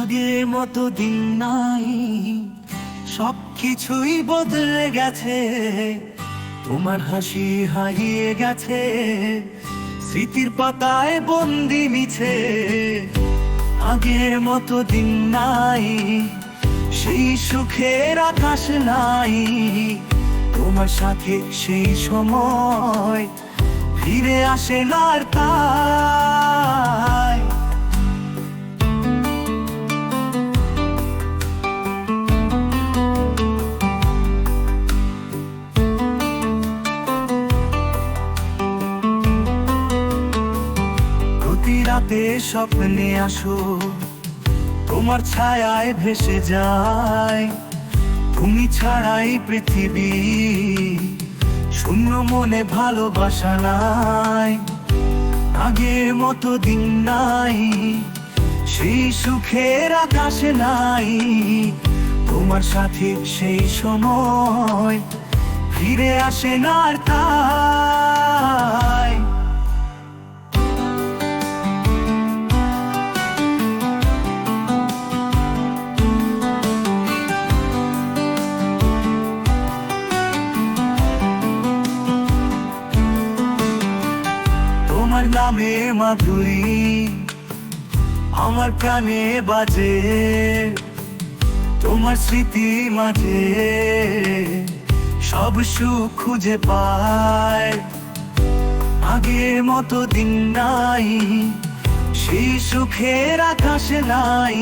আগের মতো দিন নাই, সবকিছুই বদলে গেছে। তোমার হাসি হারিয়ে গেছে, স্মৃতির পাতায় বন্দি মিছে। আগের মতো দিন নাই, সেই সুখের আকাশ নাই। তোমার সাথে সেই সময় ফিরে আসে না আর তাই। প্রতি রাতে স্বপ্নে আসো, তোমার ছায়ায় ভেসে যায়। তুমি ছাড়াই পৃথিবী শূন্য, মনে ভালোবাসা নাই। আগের মতো দিন নাই, সেই সুখের আকাশ নাই। তোমার সাথে সেই সময় ফিরে আসে না আর তাই। তোমার নামে মাধুরী আমার প্রাণে বাজে। তোমার স্মৃতি মাঝে সব সুখ খুঁজে পায়। আগের মতো দিন নাই, সেই সুখের আকাশ নাই।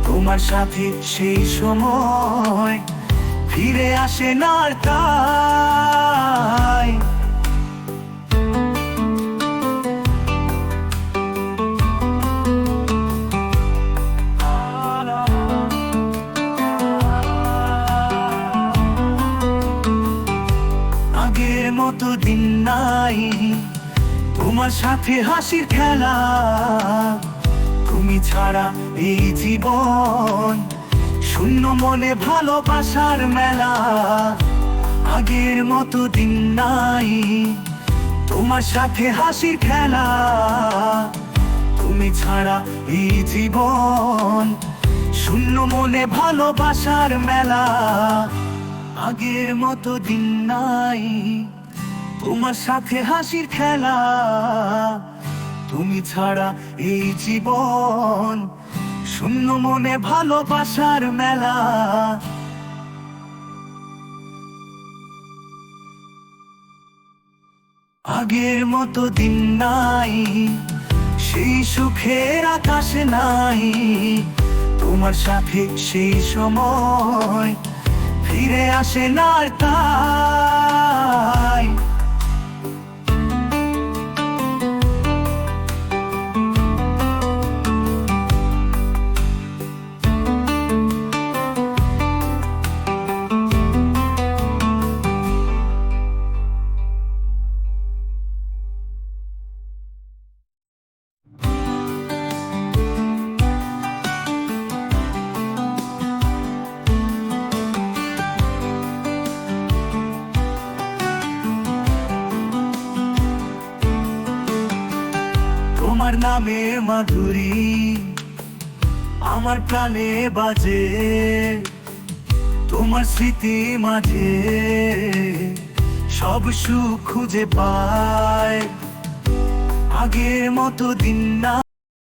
তোমার সাথে সেই সময় ফিরে আসে না আর তাই। আগের মতো দিন নাই, তোমার সাথে হাসির খেলা। তুমি ছাড়া এই জীবন শূন্য, মনে ভালোবাসার মেলা। আগের মতো দিন নাই, তোমার সাথে হাসির খেলা। তুমি ছাড়া এই জীবন শূন্য, মনে ভালোবাসার মেলা। আগের মতো দিন নাই, তোমার সাথে হাসির খেলা। তুমি ছাড়া এই জীবন শূন্য, মনে ভালোবাসার মেলা। আগের মতো দিন নাই, সেই সুখের আকাশ নাই। তোমার সাথে সেই সময় ফিরে আসে না আর তাই। তোমার নামে মাধুরী আমার প্রাণে বাজে। তোমার স্মৃতি মাঝে সব সুখ খুঁজে পায়। আগের মতো দিন না।